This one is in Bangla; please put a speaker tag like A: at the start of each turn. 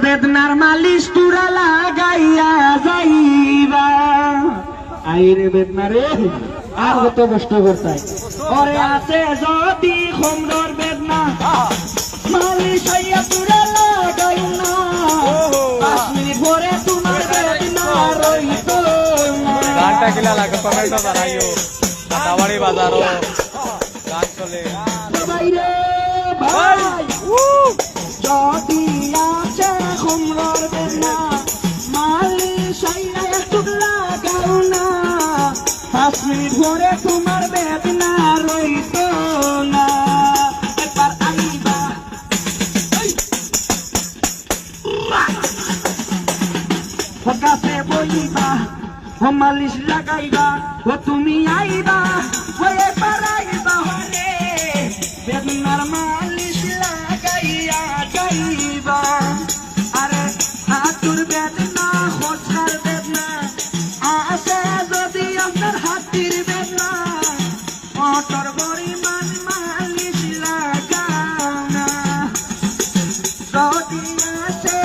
A: বেদনার মালিশ তুরা লাগাইয়া যাইবা আইরে বেদনা রে আর কত কষ্ট করতাই ওরে আছে যদি খমরর বেদনা মালিশ হইয়া তুরা লাগাই না 5 মিনিট পরে তোমার বেদনা রইতো না
B: গানটা কিলা লাগে কমেন্ট জানাইও দাওয়াড়ি বাজারও গান চলে
A: ভাই রে ভাই যদি আছে খমরর বেদনা মালিশ হইয়া একটু লাগাও না 5 মিনিট পরে তোমার বেদনা রইতো না একবার আইবা ফকাসে বইবা ও মালিশ লাগাইবা ও তুমি আইবা ও একবার আইবা হলে বেদনার মালিশ লাগাইয়া যাইবা আরে হাতুর বেদনা খোঁচার বেদনা আসে যদি আপনার হাতির বেদনা অটর পরিমাণ মালিশ লাগাও না যদি আসে